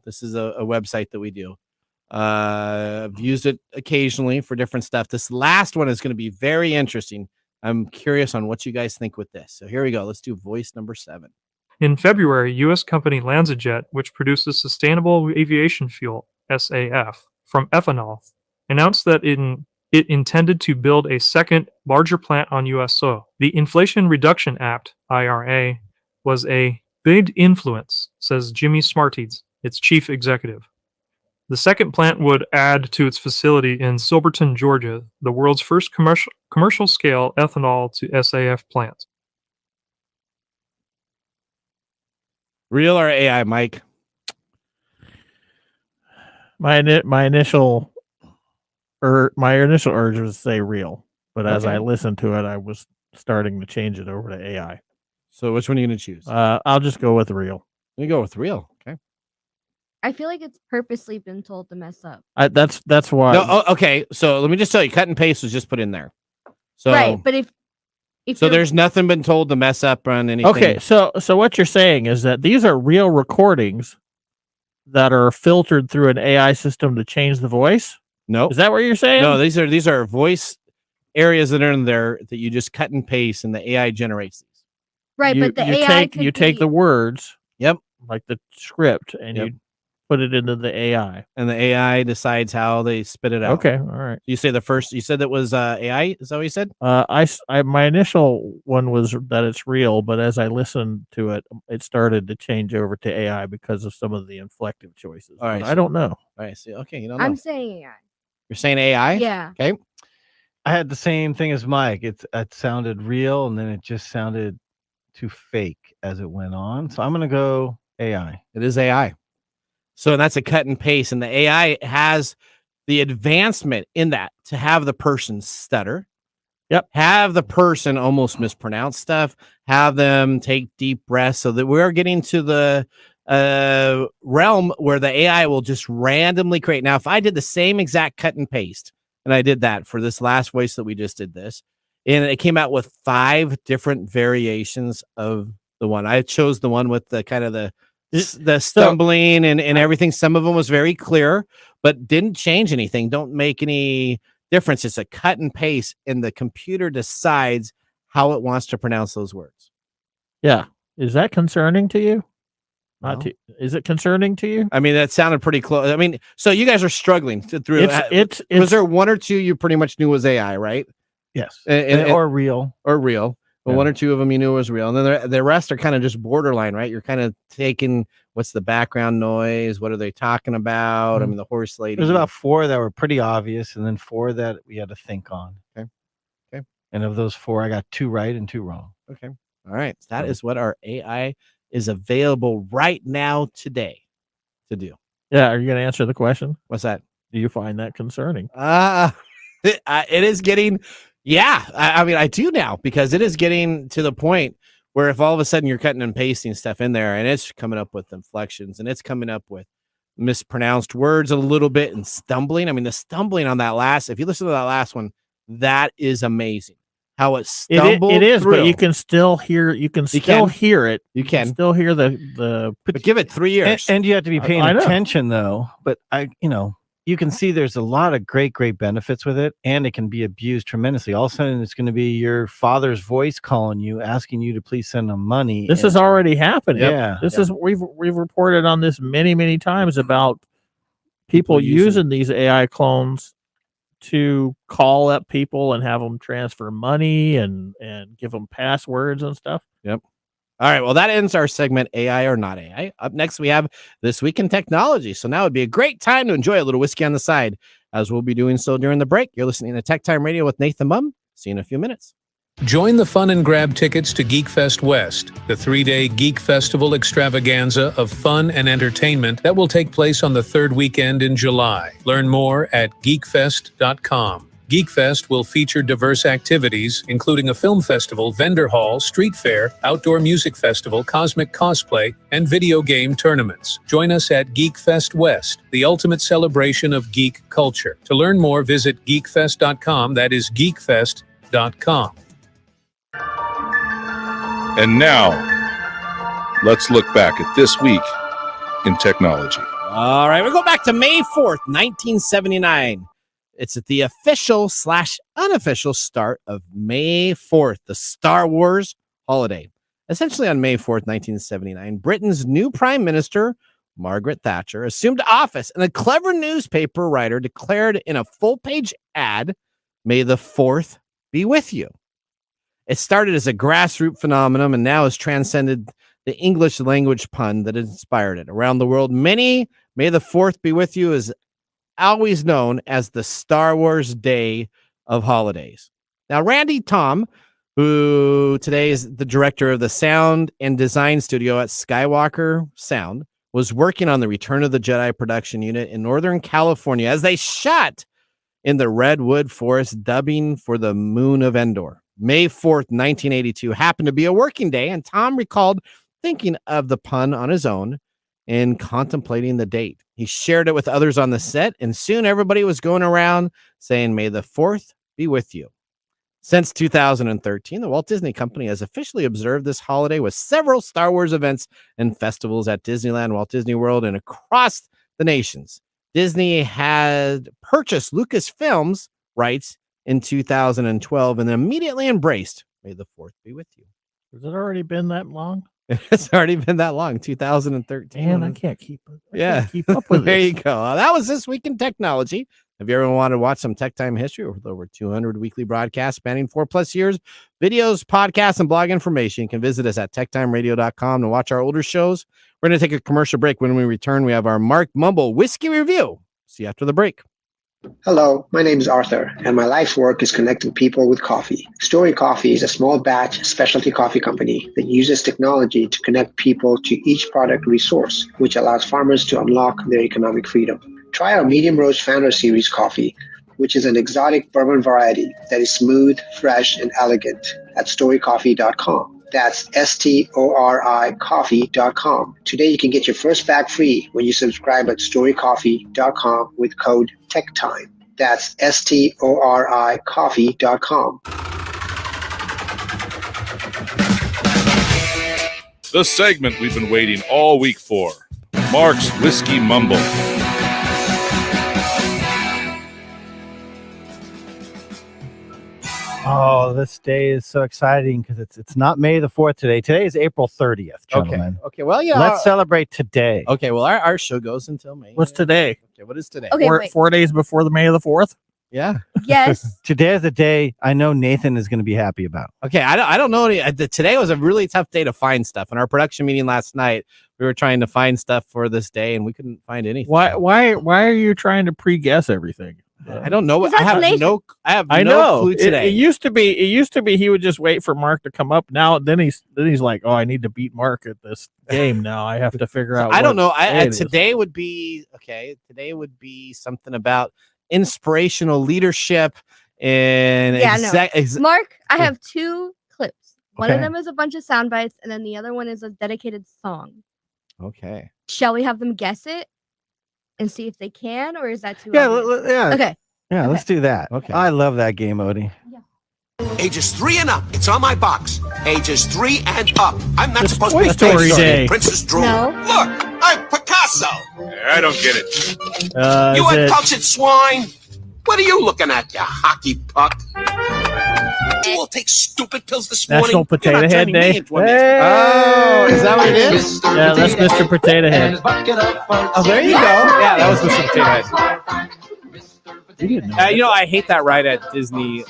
This is a website that we do. I've used it occasionally for different stuff. This last one is going to be very interesting. I'm curious on what you guys think with this. So here we go. Let's do voice number 7. In February, U.S. company LanzaJet, which produces sustainable aviation fuel, SAF, from ethanol, announced that it intended to build a second, larger plant on U.S. soil. The Inflation Reduction Act, IRA, was a big influence, says Jimmy Smarties, its chief executive. The second plant would add to its facility in Silverton, Georgia, the world's first commercial-scale ethanol to SAF plant. Real or AI, Mike? My initial urge was to say real, but as I listened to it, I was starting to change it over to AI. So which one are you going to choose? I'll just go with real. You go with real. Okay. I feel like it's purposely been told to mess up. That's why. No, okay. So let me just tell you, cut and paste was just put in there. So Right, but if so there's nothing been told to mess up on anything. Okay, so what you're saying is that these are real recordings that are filtered through an AI system to change the voice? No. Is that what you're saying? No, these are voice areas that are in there that you just cut and paste, and the AI generates these. Right, but the you AI take the words, yep, like the script, and you put it into the AI, and the AI decides how they spit it out. Okay, all right. You say you said that was AI. Is that what you said? My initial one was that it's real, but as I listened to it, it started to change over to AI because of some of the inflective choices. All right, I don't know. All right, see, okay, you don't know. I'm saying AI. You're saying AI? Yeah. Okay. I had the same thing as Mike. It sounded real, and then it just sounded too fake as it went on. So I'm going to go AI. It is AI. So that's a cut and paste, and the AI has the advancement in that to have the person stutter. Yep. Have the person almost mispronounce stuff. Have them take deep breaths, so that we're getting to the realm where the AI will just randomly create. Now, if I did the same exact cut and paste, and I did that for this last voice that we just did this, and it came out with 5 different variations of the one. I chose the one with the kind of the stumbling and everything. Some of them was very clear, but didn't change anything. Don't make any difference. It's a cut and paste, and the computer decides how it wants to pronounce those words. Yeah. Is that concerning to you? Is it concerning to you? I mean, that sounded pretty close. I mean, so you guys are struggling through. It's was there one or two you pretty much knew was AI, right? Yes. Or real. Or real. Well, Yeah. one or two of them you knew was real, and then the rest are kind of just borderline, right? You're kind of taking what's the background noise, what are they talking about? I mean, the horse lady. There's about 4 that were pretty obvious, and then 4 that we had to think on. Okay. And of those 4, I got 2 right and 2 wrong. Okay. All right. That is what our AI is available right now today to do. Yeah. Are you going to answer the question? What's that? Do you find that concerning? It is getting. Yeah, I mean, I do now, because it is getting to the point where if all of a sudden you're cutting and pasting stuff in there, and it's coming up with inflections, and it's coming up with mispronounced words a little bit and stumbling. I mean, the stumbling on that last, if you listen to that last one, that is amazing. How it stumbled. It is, through. but you can still hear. You can still hear it. You can still hear the. But give it 3 years, And you have to be paying I know. attention, though. But you can see there's a lot of great benefits with it, and it can be abused tremendously. All of a sudden, it's going to be your father's voice calling you, asking you to please send him money. This is already happening. Yeah. This is we've reported on this many times about people using these AI clones to call up people and have them transfer money and give them passwords and stuff. Yep. All right. Well, that ends our segment, AI or not AI. Up next, we have This Week in Technology. So now would be a great time to enjoy a little whiskey on the side, as we'll be doing so during the break. You're listening to Tech Time Radio with Nathan Mumm. See you in a few minutes. Join the fun and grab tickets to GeekFest West, the 3-day Geek Festival extravaganza of fun and entertainment that will take place on the 3rd weekend in July. Learn more at geekfest.com. GeekFest will feature diverse activities, including a film festival, vendor hall, street fair, outdoor music festival, cosmic cosplay, and video game tournaments. Join us at GeekFest West, the ultimate celebration of geek culture. To learn more, visit geekfest.com. That is geekfest.com. And now, let's look back at this week in technology. All right. We go back to May 4th, 1979. It's at the official/unofficial start of May 4th, the Star Wars holiday. Essentially on May 4th, 1979, Britain's new Prime Minister, Margaret Thatcher, assumed office, and a clever newspaper writer declared in a full-page ad, "May the 4th be with you." It started as a grassroots phenomenon and now has transcended the English language pun that inspired it. Around the world, May the 4th be with you is always known as the Star Wars Day of Holidays. Now, Randy Tom, who today is the director of the sound and design studio at Skywalker Sound, was working on the Return of the Jedi production unit in Northern California as they shot in the Redwood Forest, dubbing for the Moon of Endor. May 4th, 1982 happened to be a working day, and Tom recalled thinking of the pun on his own and contemplating the date. He shared it with others on the set, and soon everybody was going around saying, "May the 4th be with you." Since 2013, the Walt Disney Company has officially observed this holiday with several Star Wars events and festivals at Disneyland, Walt Disney World, and across the nations. Disney had purchased Lucasfilm's rights in 2012 and immediately embraced May the 4th be with you. Has it already been that long? It's already been that long, 2013. Man, I can't keep it. Yeah, keep up with there this. you go. That was This Week in Technology. If you ever want to watch some Tech Time history with over 200 weekly broadcasts spanning 4+ years, videos, podcasts, and blog information, you can visit us at techtimeradio.com to watch our older shows. We're going to take a commercial break. When we return, we have our Mark Mumble Whiskey Review. See you after the break. Hello, my name is Arthur, and my life's work is connecting people with coffee. Story Coffee is a small batch specialty coffee company that uses technology to connect people to each product resource, which allows farmers to unlock their economic freedom. Try our Medium Roast Founder Series coffee, which is an exotic bourbon variety that is smooth, fresh, and elegant at storycoffee.com. That's STORI coffee.com. Today you can get your first bag free when you subscribe at storycoffee.com with code TechTime. That's STORI coffee.com. The segment we've been waiting all week for. Mark's Whiskey Mumble. Oh, this day is so exciting because it's not May the 4th today. Today is April 30th, gentlemen. Okay. Well, yeah. Let's celebrate today. Okay. Well, our show goes until May. What's today? Okay. What is today? Okay, wait. 4 days before the May of the 4th? Yeah. Yes. Today is the day I know Nathan is going to be happy about. Okay. I don't know. Today was a really tough day to find stuff. In our production meeting last night, we were trying to find stuff for this day, and we couldn't find anything. Why are you trying to pre-guess everything? I don't know. That's Nathan. I have no clue today. It used to be he would just wait for Mark to come up. Now then he's like, oh, I need to beat Mark at this game. Now I have to figure out. I don't know. it is. Today would be okay. Today would be something about inspirational leadership and Mark, I have two clips. One of Okay. them is a bunch of sound bites, and then the other one is a dedicated song. Okay. Shall we have them guess it and see if they can, or is that too? Yeah, obvious? yeah. Okay. Yeah, Okay. let's do that. Okay. I love that game, Odie. Ages 3 and up. It's on my box. Ages 3 and up. I'm not It's supposed Toy to be Story Day. Princess Drool. No. Look, I'm Picasso. I don't get it. You Is it- uncultured swine. What are you looking at, you hockey puck? You all take stupid pills this morning. National Potato You're not Head turning me Day. into a man. Oh, is that what it is? Yeah, that's Mr. Potato Head. Oh, there you go. Yeah, that was Mr. Potato Head. You didn't know. You know, I hate that ride at Disney,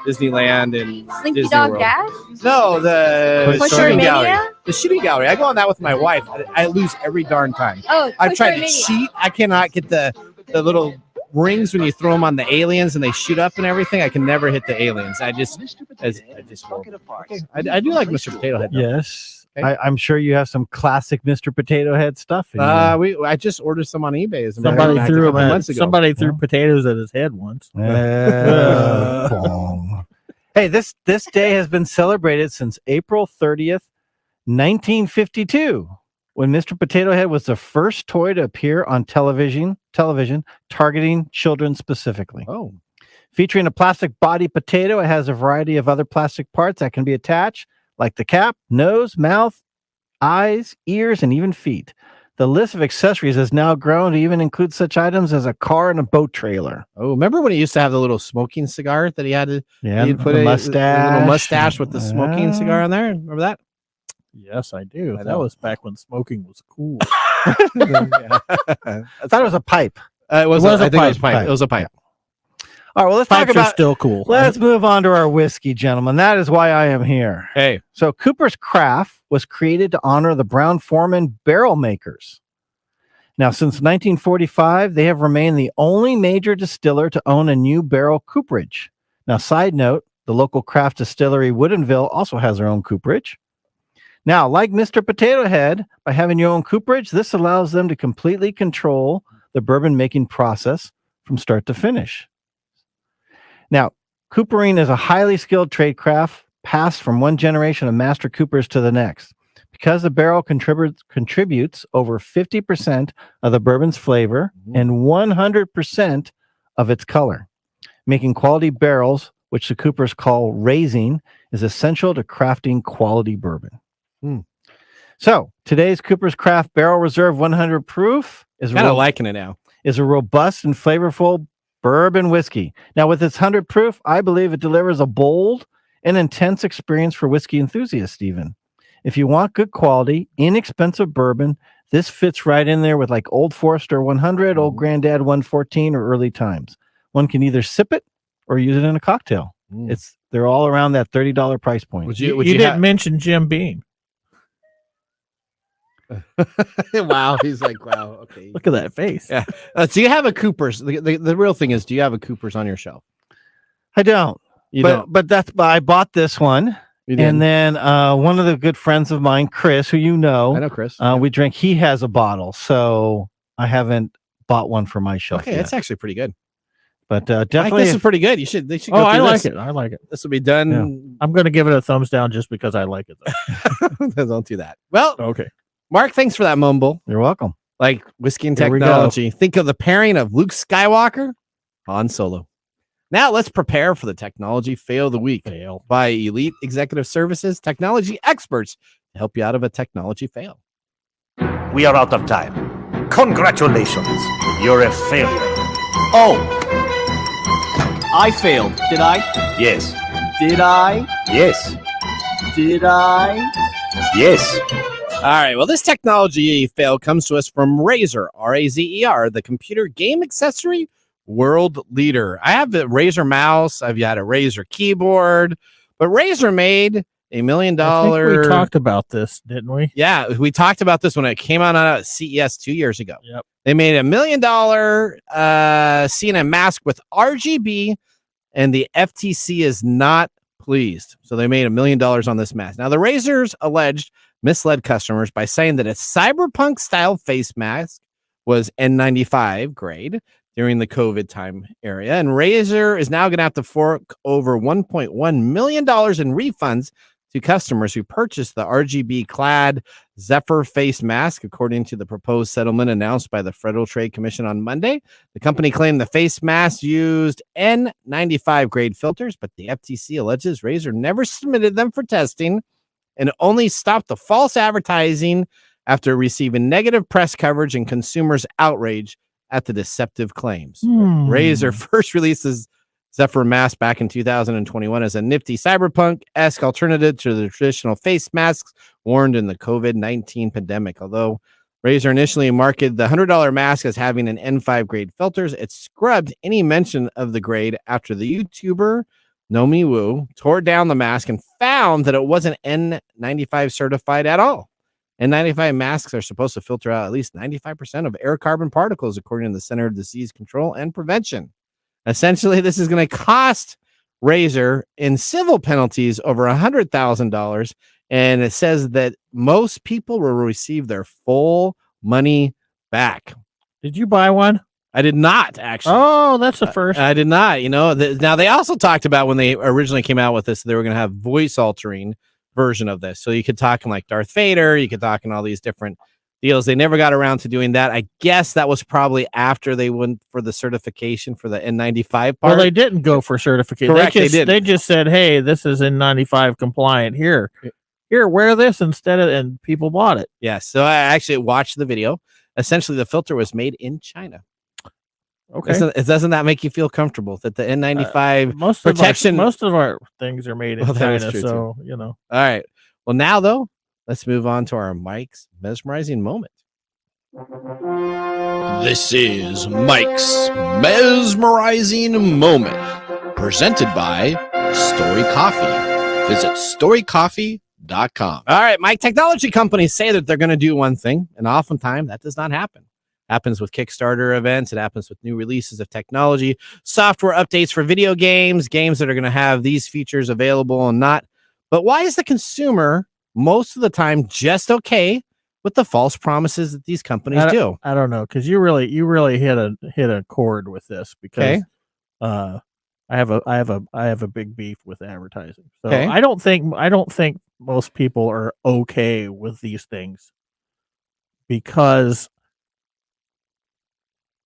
Disneyland and Slinky Disney Dog World. Dash? No, the Toy Story shooting Mania? gallery. The shooting gallery. I go on that with my wife. I lose every darn time. Oh, I've Toy tried Story to Mania. cheat. I cannot get the little rings when you throw them on the aliens and they shoot up and everything. I can never hit the aliens. I just horrible. Okay. I do like Mr. Potato Head. Though. Yes. Okay. I'm sure you have some classic Mr. Potato Head stuff. In you. I just ordered some on eBay. As a matter of Somebody fact, threw a couple months ago. Somebody threw potatoes at his head once. Bong. Hey, this day has been celebrated since April 30th, 1952, when Mr. Potato Head was the first toy to appear on television targeting children specifically. Oh. Featuring a plastic body potato, it has a variety of other plastic parts that can be attached, like the cap, nose, mouth, eyes, ears, and even feet. The list of accessories has now grown to even include such items as a car and a boat trailer. Oh, remember when he used to have the little smoking cigar that he had to he'd put the a mustache. little mustache with the smoking cigar on there? Remember that? Yes, I do. I That know. was back when smoking was cool. I thought it was a pipe. It was It was a a pipe. It was pipe. pipe. It was a pipe. All right, well, let's Pipes talk are about still cool. Let's move on to our whiskey, gentlemen. That is why I am here. Hey. So Cooper's Craft was created to honor the Brown-Forman barrel makers. Now, since 1945, they have remained the only major distiller to own a new barrel cooperage. Now, side note, the local craft distillery Woodinville also has their own cooperage. Now, like Mr. Potato Head, by having your own cooperage, this allows them to completely control the bourbon making process from start to finish. Now, Coopering is a highly skilled trade craft passed from one generation of master coopers to the next. Because the barrel contributes over 50% of the bourbon's flavor and 100% of its color. Making quality barrels, which the coopers call raising, is essential to crafting quality bourbon. So today's Cooper's Craft Barrel Reserve 100 proof is Kind of liking it now. Is a robust and flavorful bourbon whiskey. Now, with its 100 proof, I believe it delivers a bold and intense experience for whiskey enthusiasts, Stephen. If you want good quality, inexpensive bourbon, this fits right in there with like Old Forester 100, Old Granddad 114, or Early Times. One can either sip it or use it in a cocktail. They're all around that $30 price point. You didn't mention Jim Beam. Wow, he's like, wow, okay. Look at that face. Yeah. So you have a Cooper's. The real thing is, do you have a Cooper's on your shelf? I don't. But I bought this one. And then one of the good friends of mine, Chris, who you know. I know Chris. We drink. He has a bottle. So I haven't bought one for my shelf Okay, yet. that's actually pretty good. But definitely. Mike, this is pretty good. They should go through I like this. it. I like it. This will be done. Yeah. I'm going to give it a thumbs down just because I like it. Don't do that. Well, okay. Mark, thanks for that mumble. You're welcome. Like whiskey and Here we go. technology. Think of the pairing of Luke Skywalker, Han Solo. Now let's prepare for the technology fail of the week by Elite Executive Services technology experts to help you out of a technology fail. We are out of time. Congratulations. You're a failure. Oh. I failed, did I? Yes. Did I? Yes. Did I? Yes. All right. Well, this technology fail comes to us from Razer, R-A-Z-E-R, the computer game accessory world leader. I have the Razer mouse. I've had a Razer keyboard, but Razer made $1 million. I think we talked about this, didn't we? Yeah, we talked about this when it came out on CES 2 years ago. Yep. They made $1 million CNN mask with RGB, and the FTC is not pleased. So they made $1 million on this mask. Now, the Razers alleged misled customers by saying that a cyberpunk style face mask was N95 grade during the COVID time area. And Razer is now going to have to fork over $1.1 million in refunds to customers who purchased the RGB clad Zephyr face mask, according to the proposed settlement announced by the Federal Trade Commission on Monday. The company claimed the face mask used N95 grade filters, but the FTC alleges Razer never submitted them for testing and only stopped the false advertising after receiving negative press coverage and consumers' outrage at the deceptive claims. Razer first releases Zephyr mask back in 2021 as a nifty cyberpunk-esque alternative to the traditional face masks worn in the COVID-19 pandemic. Although Razer initially marketed the $100 mask as having an N5 grade filters, it scrubbed any mention of the grade after the YouTuber Nomi Wu tore down the mask and found that it wasn't N95 certified at all. N95 masks are supposed to filter out at least 95% of air carbon particles, according to the Center of Disease Control and Prevention. Essentially, this is going to cost Razer in civil penalties over $100,000, and it says that most people will receive their full money back. Did you buy one? I did not, actually. Oh, that's the first. I did not. Now, they also talked about when they originally came out with this, they were going to have voice altering version of this. So you could talk in like Darth Vader, you could talk in all these different deals. They never got around to doing that. I guess that was probably after they went for the certification for the N95 part. Well, they didn't go for certification. Correct, They just said, hey, this is N95 compliant. Here, wear this instead of, and people bought it. Yes. So I actually watched the video. Essentially, the filter was made in China. Okay. Doesn't that make you feel comfortable that the N95 protection? Most of our things are made in China, so you know. All right. Well, now though, let's move on to our Mike's mesmerizing moment. This is Mike's mesmerizing moment, presented by Story Coffee. Visit storycoffee.com. All right, Mike. Technology companies say that they're going to do one thing, and oftentimes that does not happen. Happens with Kickstarter events. It happens with new releases of technology, software updates for video games that are going to have these features available and not. But why is the consumer most of the time just okay with the false promises that these companies do? I don't know, because you really hit a chord with this because I have a big beef with advertising. So Okay. I don't think most people are okay with these things, because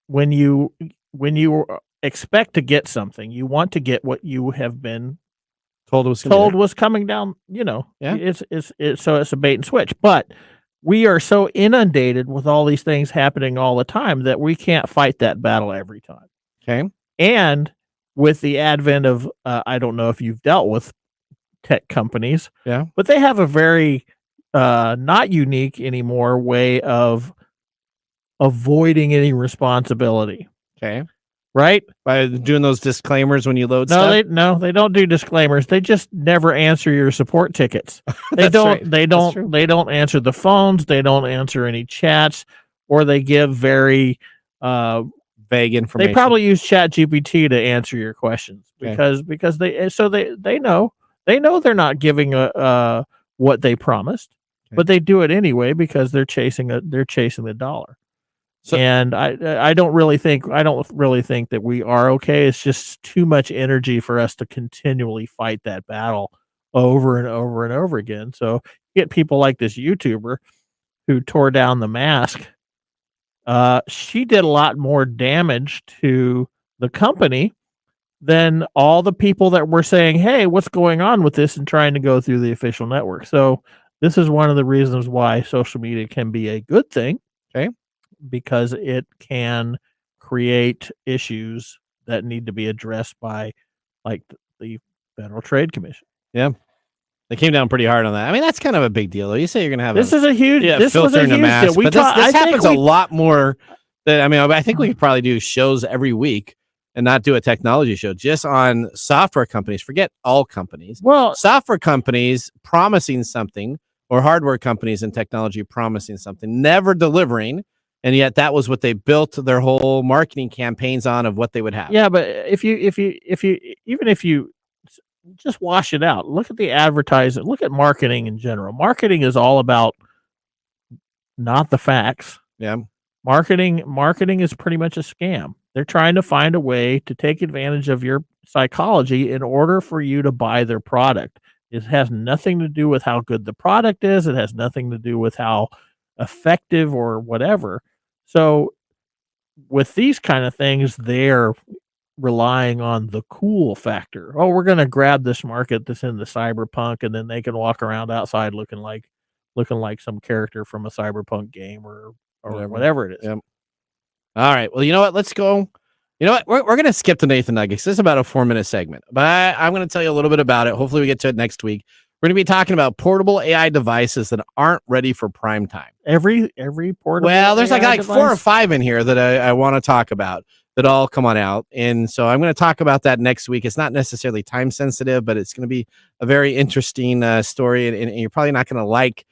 when you expect to get something, you want to get what you have been told was coming down. Yeah. It's so it's a bait and switch. But we are so inundated with all these things happening all the time that we can't fight that battle every time. Okay. And with the advent of, I don't know if you've dealt with tech companies, Yeah. but they have a very not unique anymore way of avoiding any responsibility. Okay. Right? By doing those disclaimers when you load No, stuff. they don't do disclaimers. They just never answer your support tickets. They That's don't right. they That's don't they don't answer the phones, they don't answer any chats, or they give very vague information. they probably use ChatGPT to answer your questions Okay. because they know they're not giving what they promised, but they do it anyway because they're chasing the dollar. So, and I don't really think that we are okay. It's just too much energy for us to continually fight that battle over and over and over again. So you get people like this YouTuber who tore down the mask. She did a lot more damage to the company than all the people that were saying, "Hey, what's going on with this?" and trying to go through the official network. So this is one of the reasons why social media can be a good thing. Okay. Because it can create issues that need to be addressed by, like, the Federal Trade Commission. Yeah. They came down pretty hard on that. I mean, that's kind of a big deal, though. You say you're going to have This is a huge filter in the mask, deal. but this happens a lot more. I think we could probably do shows every week and not do a technology show just on software companies. Forget all companies. Well, software companies promising something, or hardware companies and technology promising something, never delivering. And yet that was what they built their whole marketing campaigns on, of what they would have. Yeah, but if you just wash it out, look at the advertising, look at marketing in general. Marketing is all about not the facts. Yeah. Marketing is pretty much a scam. They're trying to find a way to take advantage of your psychology in order for you to buy their product. It has nothing to do with how good the product is. It has nothing to do with how effective or whatever. So with these kind of things, they're relying on the cool factor. Oh, we're going to grab this market that's in the cyberpunk, and then they can walk around outside looking like some character from a cyberpunk game or whatever it is. Yep. All right. Well, you know what? Let's go. You know what? We're going to skip to Nathan Nuggets. This is about a 4-minute segment, but I'm going to tell you a little bit about it. Hopefully we get to it next week. We're going to be talking about portable AI devices that aren't ready for prime time. Every portable. Well, there's AI like device? 4 or 5 in here that I want to talk about that all come on out. And so I'm going to talk about that next week. It's not necessarily time sensitive, but it's going to be a very interesting story. And you're probably not going to like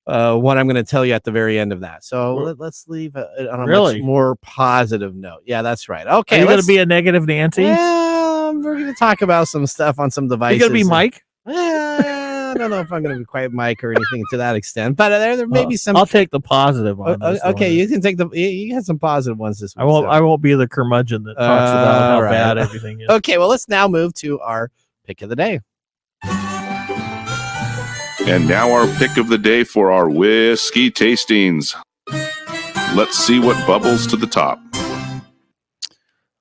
what I'm going to tell you at the very end of that. So let's leave it on a much more positive note. Yeah, that's right. Okay. Are you going to be a negative Nancy? Well, we're going to talk about some stuff on some devices. You're going to be Mike? I don't know if I'm going to be quite Mike or anything to that extent, but there may be some. I'll take the positive on this okay, one. you can take you had some positive ones this week. I won't be the curmudgeon that talks about how bad everything is. Okay, well, let's now move to our pick of the day. And now our pick of the day for our whiskey tastings. Let's see what bubbles to the top.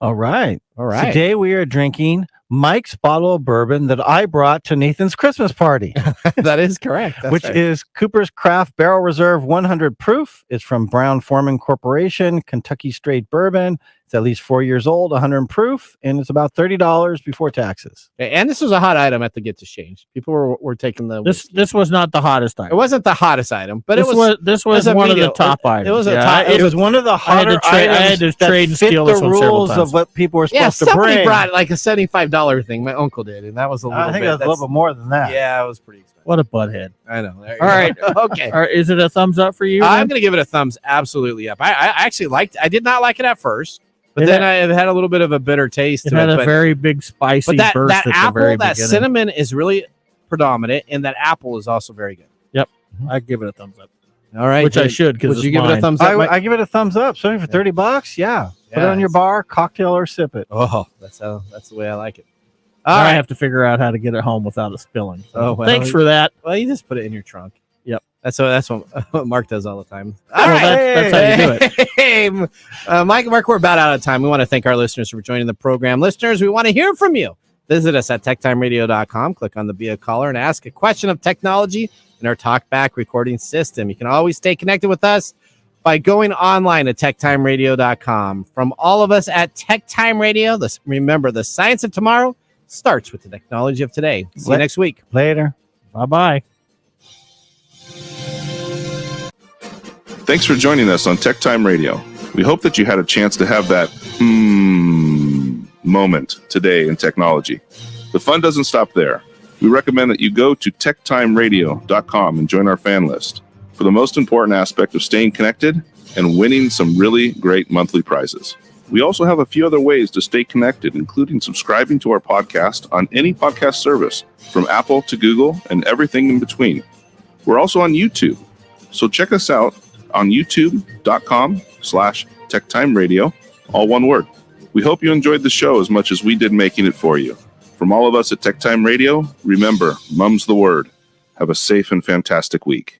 All right. All right. Today we are drinking Mike's bottle of bourbon that I brought to Nathan's Christmas party. That is correct. That's which right. is Cooper's Craft Barrel Reserve 100 proof. It's from Brown-Forman Corporation, Kentucky straight bourbon. It's at least 4 years old, 100 proof, and it's about $30 before taxes. And this was a hot item at the Get to Change. People were taking the This was not the hottest item. It wasn't the hottest item, but this was one of the top items. It was It was one of the hotter I had items to that trade and fit steal the this one several rules times. of what people were Yeah, supposed to somebody bring. brought like a $75 thing. My uncle did, and that was a little I think bit. it was a little bit more than that. Yeah, it was pretty expensive. What a butthead. I know. All right. Okay. All right. Is it a thumbs up for you? I'm going to give it a thumbs absolutely up. I actually I did not like it at first, but It then had- I had a little bit of a bitter taste It to had it. a but- very big spicy but burst that at the apple, very that beginning. cinnamon is really predominant, and that apple is also very good. Yep. I give it a thumbs up. All right. Which I should, because Would you give it a thumbs up? Mike? I give it a thumbs up. So for $30, yeah. Put it on your bar, cocktail, or sip it. Oh, that's the way I like it. All I right. have to figure out how to get it home without it spilling. So Oh, well, thanks for that. Well, you just put it in your trunk. Yep. That's what Mark does all the time. Well, that's how you do it. Hey, Mark, we're about out of time. We want to thank our listeners for joining the program. Listeners, we want to hear from you. Visit us at techtimeradio.com. Click on the Be a Caller and ask a question of technology in our talkback recording system. You can always stay connected with us by going online at techtimeradio.com. From all of us at TechTime Radio, remember, the science of tomorrow starts with the technology of today. See you next week. Later. Bye-bye. Thanks for joining us on Tech Time Radio. We hope that you had a chance to have that moment today in technology. The fun doesn't stop there. We recommend that you go to techtimeradio.com and join our fan list for the most important aspect of staying connected and winning some really great monthly prizes. We also have a few other ways to stay connected, including subscribing to our podcast on any podcast service, from Apple to Google and everything in between. We're also on YouTube, so check us out on youtube.com/techtimeradio, all one word. We hope you enjoyed the show as much as we did making it for you. From all of us at TechTime Radio, remember, mum's the word. Have a safe and fantastic week.